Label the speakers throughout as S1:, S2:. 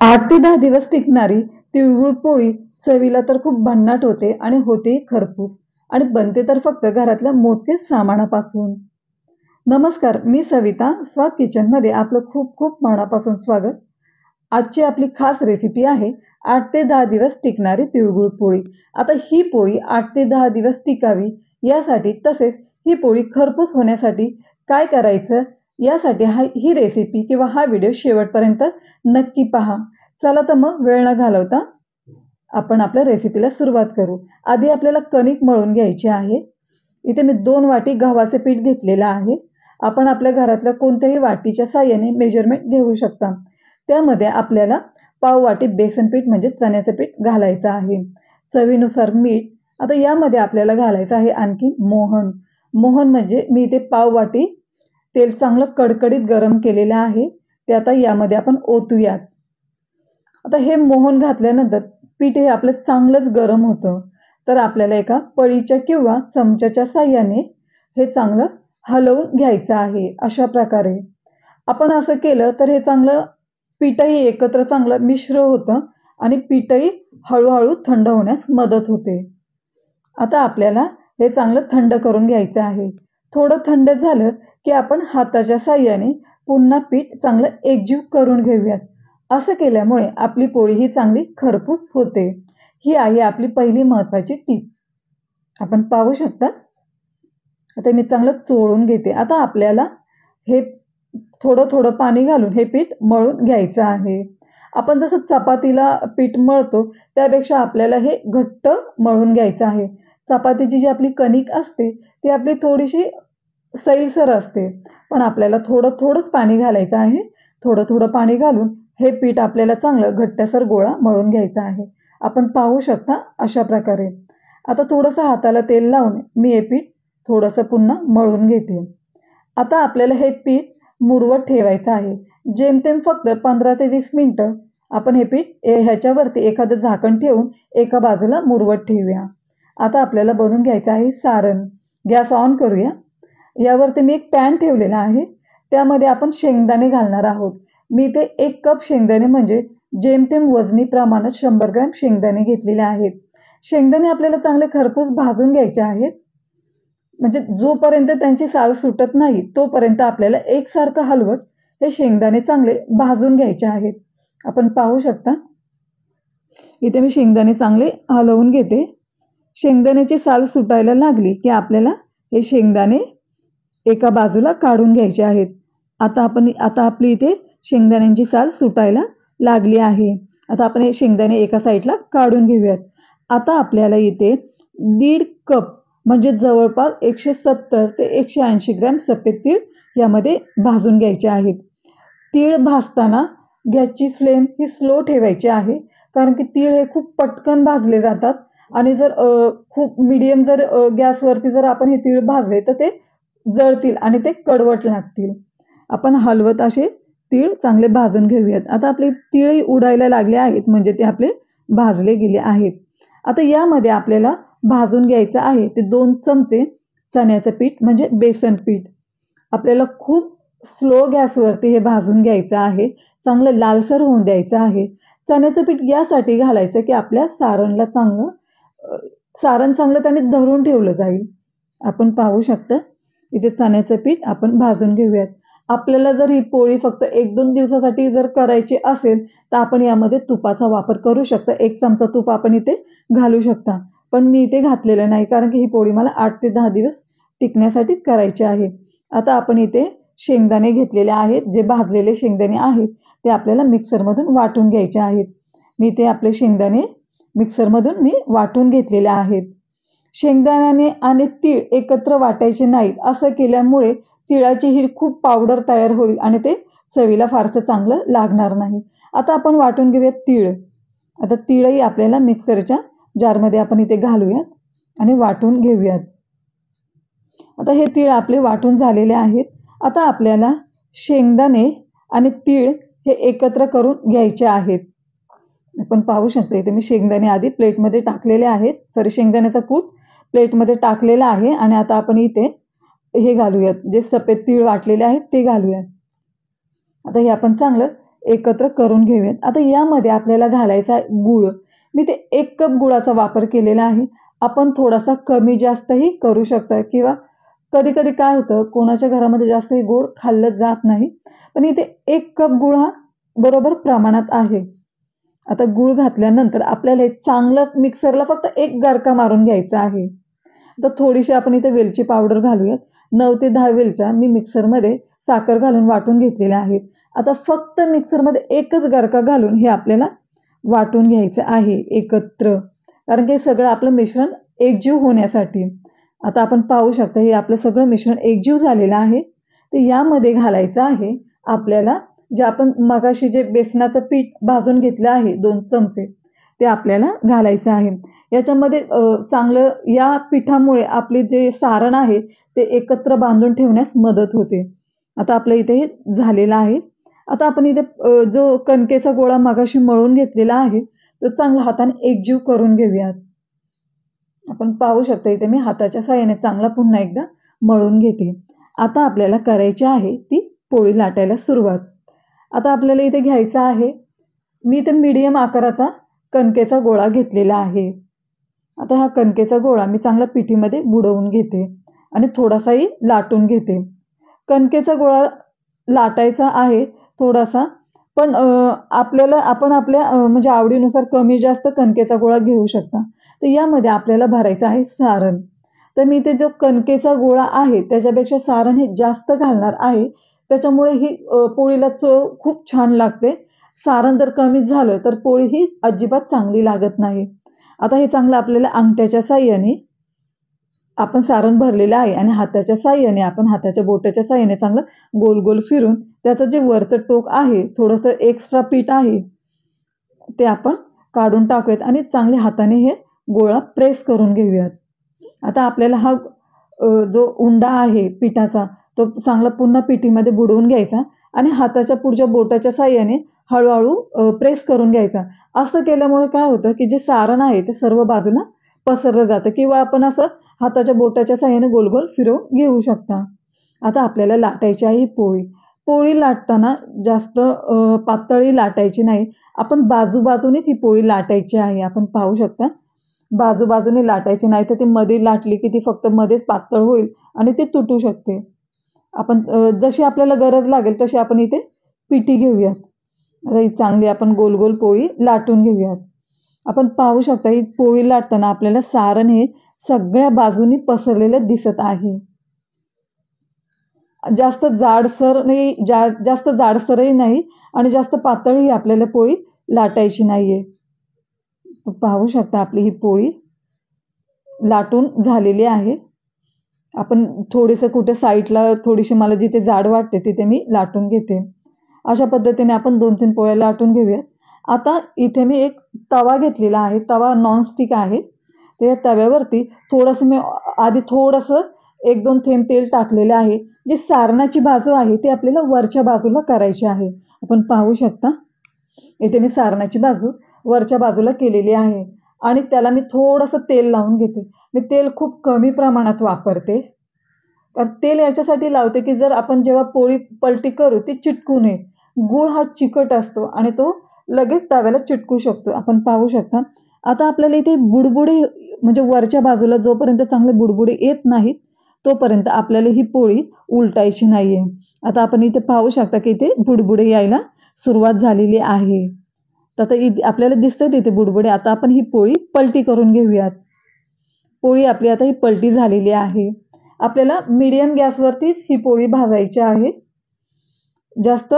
S1: 8 ते 10 दिवस टिकणारी तिळगुळ पोळी चवीला तर खूप भन्नाट होते आणि होते खरपूस आणि बनते तर फक्त घरातल्या मोजकेच सामानापासून. नमस्कार, मी सविता. स्वाद किचनमध्ये आपलं खूप खूप मनापासून स्वागत. आजची आपली खास रेसिपी आहे 8 ते 10 दिवस टिकणारी तिळगुळ पोळी. आता ही पोळी 8 ते 10 दिवस टिकावी यासाठी, तसेच ही पोळी खरपूस होण्यासाठी काय करायचं यासाठी ही रेसिपी किंवा हा व्हिडिओ शेवटपर्यंत नक्की पहा. चला तर मग वेळ न घालवता आपण आपल्या रेसिपीला सुरुवात करू. आधी आपल्याला कणिक मळून घ्यायची आहे. इथे मी 2 वाटी गव्हाचे पीठ घेतलेलं आहे. आपण आपल्या घरातल्या कोणत्याही वाटीच्या साहाय्याने मेजरमेंट घेऊ शकता. त्यामध्ये आपल्याला पाव वाटी बेसन पीठ म्हणजे चण्याचं पीठ घालायचं आहे. चवीनुसार मीठ. आता यामध्ये आपल्याला घालायचं आहे आणखी मोहन. मोहन म्हणजे मी इथे पाव वाटी तेल चांगलं कडकडीत गरम केलेलं आहे. ते आता यामध्ये आपण ओतूयात. आता हे मोहन घातल्यानंतर पीठ हे आपलं चांगलंच गरम होतं. तर आपल्याला एका पळीच्या किंवा चमच्याच्या साहाय्याने हे चांगलं हलवून घ्यायचं आहे. अशा प्रकारे आपण असं केलं तर हे चांगलं पीठही एकत्र चांगलं मिश्र होतं आणि पीठही हळूहळू थंड होण्यास मदत होते. आता आपल्याला हे चांगलं थंड करून घ्यायचं आहे. थोडं थंड झालं की आपण हाताच्या साहाय्याने पुन्हा पीठ चांगलं एकजीव करून घेऊयात. असं केल्यामुळे आपली पोळी ही चांगली खरपूस होते. ही आहे आपली पहिली महत्त्वाची टीप. आपण पाहू शकता. आता मी चांगलं चोळून घेते. आता आपल्याला हे थोडं थोडं पाणी घालून हे पीठ मळून घ्यायचं आहे. आपण जसं चपातीला पीठ मळतो त्यापेक्षा आपल्याला हे घट्ट मळून घ्यायचं आहे. चपातीची जी आपली कणिक असते ती आपली थोडीशी सैलसर असते, पण आपल्याला थोडं थोडंच पाणी घालायचं आहे. थोडं थोडं पाणी घालून हे पीठ आपल्याला चांगलं घट्टसर गोळा मळून घ्यायचा आहे. आपण पाहू शकता अशा प्रकारे. आता थोडंसं हाताला तेल लावून मी हे पीठ थोडंसं पुन्हा मळून घेते. आता आपल्याला हे पीठ मुरवत ठेवायचं आहे. जेमतेम फक्त 15 ते 20 मिनिटं आपण हे पीठ ह्याच्यावरती एखादं झाकण ठेवून एका बाजूला मुरवत ठेवूया. आता आपल्याला बनवून घ्यायचं आहे सारण. गॅस ऑन करूया. यावरती मी एक पॅन ठेवलेला आहे. त्यामध्ये आपण शेंगदाणे घालणार आहोत. मी इथे 1 कप शेंगदाणे म्हणजे जेमतेम वजनी प्रमाणात 100 ग्रॅम शेंगदाणे घेतलेले आहेत. शेंगदाणे आपल्याला चांगले खरपूस भाजून घ्यायचे आहेत. म्हणजे जोपर्यंत त्यांची साल सुटत नाही तोपर्यंत आपल्याला एकसारखं हलवत हे शेंगदाणे चांगले भाजून घ्यायचे आहेत. आपण पाहू शकता. इथे मी शेंगदाणे चांगले हलवून घेते. शेंगदाण्याची साल सुटायला लागली की आपल्याला हे शेंगदाणे एका बाजूला काढून घ्यायचे आहेत. आता आपली इथे शेंगदाण्यांची साल सुटायला लागली आहे. आता आपण हे शेंगदाणे एका साईडला काढून घेऊयात. आता आपल्याला इथे 1.5 कप म्हणजे जवळपास 170 ते 180 ग्रॅम सफेद तीळ यामध्ये भाजून घ्यायचे आहेत. तीळ भाजताना गॅसची फ्लेम ही स्लो ठेवायची आहे, कारण की तीळ हे खूप पटकन भाजले जातात आणि जर खूप मीडियम जर गॅसवरती जर आपण हे तीळ भाजले तर ते जळतील आणि ते कडवट लागतील. आपण हलवत असे तीळ चांगले भाजून घेऊयात. आता आपले तीळही उडायला लागले आहेत म्हणजे ते आपले भाजले गेले आहेत. आता यामध्ये आपल्याला भाजून घ्यायचं आहे ते 2 चमचे चण्याचं पीठ म्हणजे बेसन पीठ. आपल्याला खूप स्लो गॅसवरती हे भाजून घ्यायचं आहे. चांगलं लालसर होऊन द्यायचं आहे. चण्याचं पीठ यासाठी घालायचं की आपल्या सारणला सारण चांगलं त्याने धरून ठेवलं जाईल. आपण पाहू शकता. इथे चण्याचं पीठ आपण भाजून घेऊयात. आपल्याला जर ही पोळी फक्त 1-2 दिवसासाठी जर करायची असेल तर आपण यामध्ये तुपाचा वापर करू शकता. 1 चमचा तूप आपण इथे घालू शकता. पण मी इथे घातलेलं नाही, कारण की ही पोळी मला 8 ते 10 दिवस टिकण्यासाठीच करायची आहे. आता आपण इथे शेंगदाणे घेतलेले आहेत. जे भाजलेले शेंगदाणे आहेत ते आपल्याला मिक्सरमधून वाटून घ्यायचे आहेत. मी ते आपले शेंगदाणे मिक्सरमधून मी वाटून घेतलेले आहेत. शेंगदाणे आणि तीळ एकत्र वाटायचे नाहीत. असं केल्यामुळे तिळाची ही खूप पावडर तयार होईल आणि ते चवीला फारसं चांगलं लागणार नाही. आता आपण वाटून घेऊयात तीळ. आता तीळही आपल्याला मिक्सरच्या जारमध्ये आपण इथे घालूयात आणि वाटून घेऊयात. आता हे तीळ आपले वाटून झालेले आहेत. आता आपल्याला शेंगदाणे आणि तीळ हे एकत्र करून घ्यायचे आहेत. आपण पाहू शकता इथे मी शेंगदाणे आधी प्लेटमध्ये टाकलेले आहेत. शेंगदाण्याचा कूट प्लेटमध्ये टाकलेला आहे आणि आता आपण इथे हे घालूयात. जे सफेद तीळ वाटलेले आहेत ते घालूयात. आता हे आपण चांगलं एकत्र करून घेऊयात। आता यामध्ये आपल्याला घालायचा गूळ, मी ते 1 कप गुळाचा वापर केलेला आहे। आपण थोडासा कमी जास्तही करू शकता किंवा कधी-कधी काय होतं, कोणाच्या घरामध्ये जास्त हे गोड खाल्लं जात नाही, पण इथे 1 कप गूळ हा बरोबर प्रमाणात आहे। आता गूळ घातल्यानंतर आपल्याला हे चांगलं मिक्सरला फक्त 1 गरका मारून घ्यायचा आहे। आता थोडीशी आपण इथे वेलची पावडर घालूयात। 9 ते 10 वेलच्या मी मिक्सरमध्ये साखर घालून वाटून घेतलेल्या आहेत। आता फक्त मिक्सरमध्ये 1च गरका घालून हे आपल्याला वाटून घ्यायचं आहे एकत्र, कारण की हे सगळं आपलं मिश्रण एकजीव होण्यासाठी। आता आपण पाहू शकता हे आपलं सगळं मिश्रण एकजीव झालेलं आहे। तर यामध्ये घालायचं आहे आपल्याला जे आपण मगाशी जे बेसनाचं पीठ भाजून घेतलं आहे 2 चमचे, ते आपल्याला घालायचं आहे। याच्यामध्ये चांगलं या पिठामुळे आपले जे सारण आहे ते एकत्र बांधून ठेवण्यास मदत होते। आता आपलं इथे हे झालेलं आहे। आता आपण इथे जो कणकेचा गोळा मगाशी मळून घेतलेला आहे, तो चांगला हाताने एकजीव करून घेऊयात। आपण पाहू शकता इथे मी हाताच्या साहाय्याने चांगला पुन्हा एकदा मळून घेते। आता आपल्याला करायची आहे ती पोळी लाटायला सुरुवात। आता आपल्याला इथे घ्यायचा आहे, मी इथे मीडियम आकाराचा कणकेचा गोळा घेतलेला आहे। आता हा कणकेचा गोळा मी चांगला पिठीमध्ये बुडवून घेते आणि थोडासाही लाटून घेते। कणकेचा गोळा लाटायचा आहे थोडासा, पण आपण आपल्या म्हणजे आवडीनुसार कमी जास्त कणकेचा गोळा घेऊ शकता। तर यामध्ये आपल्याला भरायचं आहे सारण। तर मी इथे जो कणकेचा गोळा आहे त्याच्यापेक्षा सारण हे जास्त घालणार आहे, त्याच्यामुळे ही पोळीला चव खूप छान लागते। सारण जर कमी झालं तर पोळी ही अजिबात चांगली लागत नाही। आता हे चांगलं आपल्याला अंगठ्याच्या साहाय्याने आपण सारण भरलेलं आहे आणि हाताच्या साहाय्याने आपण हाताच्या बोटाच्या साहाय्याने चांगलं गोल गोल फिरून त्याचं जे वरचं टोक आहे, थोडंसं एक्स्ट्रा पीठ आहे, ते आपण काढून टाकूयात आणि चांगले हाताने हे गोळा प्रेस करून घेऊयात। आता आपल्याला हा जो उंडा आहे पिठाचा तो चांगला पुन्हा पिठीमध्ये बुडवून घ्यायचा आणि हाताच्या पुढच्या बोटाच्या साहाय्याने हळूहळू प्रेस करून घ्यायचा। असं केल्यामुळे काय होतं की जे सारण आहे ते सर्व बाजूला पसरलं जातं किंवा आपण असं हाताच्या बोटाच्या साहाय्याने गोल गोल फिरवून घेऊ शकता। आता आपल्याला लाटायची आहे ही पोळी। पोळी लाटताना जास्त पातळी लाटायची नाही, आपण बाजूबाजूनेच ही पोळी लाटायची आहे। आपण पाहू शकता बाजूबाजूने लाटायची नाही तर ती मध्ये लाटली की ती फक्त मध्येच पातळ होईल आणि ती तुटू शकते। आपण जशी आपल्याला गरज लागेल तशी आपण इथे पिठी घेऊयात। आता ही चांगली आपण गोल गोल पोळी लाटून घेऊयात। आपण पाहू शकता ही पोळी लाटताना आपल्याला सारण हे सगळ्या बाजूनी पसरलेलं दिसत आहे। जास्त जाडसरही नाही आणि जास्त पातळही आपल्याला पोळी लाटायची नाहीये। पाहू शकता आपली ही पोळी लाटून झालेली आहे। आपण थोडंसं कुठे साईडला थोडीशी मला जिथे जाड वाटते तिथे मी लाटून घेते। अशा पद्धतीने आपण 2-3 पोळ्या लाटून घेऊयात। आता इथे मी एक तवा घेतलेला आहे, तवा नॉनस्टिक आहे। त्या तव्यावरती थोडंसं मी आधी थोडंसं 1-2 थेंब तेल टाकलेलं आहे। जी सारणाची बाजू आहे ती आपल्याला वरच्या बाजूला करायची आहे। आपण पाहू शकता इथे मी सारणाची बाजू वरच्या बाजूला केलेली आहे आणि त्याला मी थोडंसं तेल लावून घेते। मी तेल खूप कमी प्रमाणात वापरते, तर तेल याच्यासाठी लावते की जर आपण जेव्हा पोळी पलटी करू ती चिटकू नये। गूळ हा चिकट असतो आणि तो लगेच तव्याला चिटकू शकतो। आपण पाहू शकता आता आपल्याला इथे बुडबुडे म्हणजे वरच्या बाजूला जोपर्यंत चांगले बुडबुडे येत नाहीत तोपर्यंत आपल्याला ही पोळी उलटायची नाहीये। आता आपण इथे पाहू शकता की इथे बुडबुडे यायला सुरुवात झालेली आहे। तर आता आपल्याला दिसतंय तिथे बुडबुडे। आता आपण ही पोळी पलटी करून घेऊयात। पोळी आपली आता ही पलटी झालेली आहे। आपल्याला मीडियम गॅसवरतीच ही पोळी भाजायची आहे। जास्त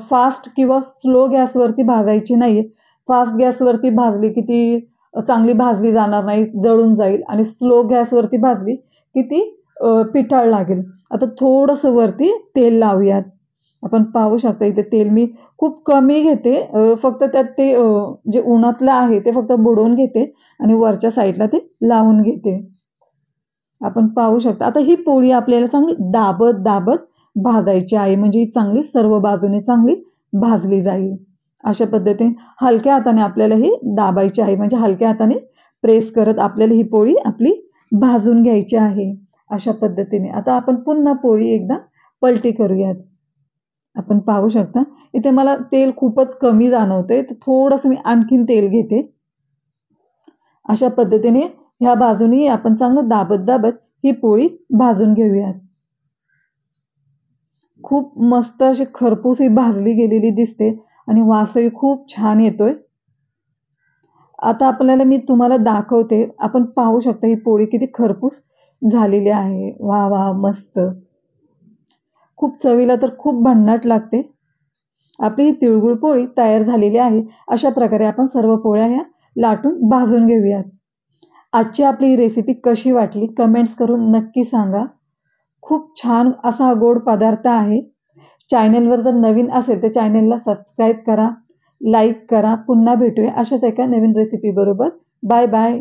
S1: फास्ट किंवा स्लो गॅसवरती भाजायची नाहीये। फास्ट गॅसवरती भाजली की ती चांगली भाजली जाणार नाही, जळून जाईल आणि स्लो गॅसवरती भाजली की ती पिठाळ लागेल। आता थोडंसं वरती तेल लावूयात। आपण पाहू शकता इथे तेल मी खूप कमी घेते, फक्त त्यात ते जे उन्हातलं आहे ते फक्त बुडवून घेते आणि वरच्या साईडला ते लावून घेते। आपण पाहू शकता आता ही पोळी आपल्याला चांगली दाबत दाबत भाजायची आहे, म्हणजे ही चांगली सर्व बाजूने चांगली भाजली जाईल। अशा पद्धतीने हलक्या हाताने आपल्याला ही दाबायची आहे, म्हणजे हलक्या हाताने प्रेस करत आपल्याला ही पोळी आपली भाजून घ्यायची आहे। अशा पद्धतीने आता आपण पुन्हा पोळी एकदा पलटी करूयात। आपण पाहू शकता इथे मला तेल खूपच कमी जाणवतंय, तर थोडंसं मी आणखीन तेल घेते. अशा पद्धतीने ह्या बाजूनी आपण चांगलं दाबत-दाबत ही पोळी भाजून घेऊयात. खूप मस्त अशी खरपूस ही भाजली गेलेली दिसते आणि वासही खूप छान येतोय. आता आपल्याला मी तुम्हाला दाखवते. आपण पाहू शकता ही पोळी किती खरपूस झालेली आहे. वाह! वाह! मस्त. खूप चवीला तर खूप भन्नाट लागते. आपली ही तिळगुळ पोळी तयार झालेली आहे. अशा प्रकारे आपण सर्व पोळ्या ह्या लाटून भाजून घेऊयात. आजची आपली ही रेसिपी कशी वाटली कमेंट्स करून नक्की सांगा. खूप छान असा हा गोड पदार्थ आहे. चॅनलवर जर नवीन असेल तर चॅनलला सबस्क्राईब करा, लाईक करा. पुन्हा भेटूया अशाच एका नवीन रेसिपीबरोबर. Bye bye.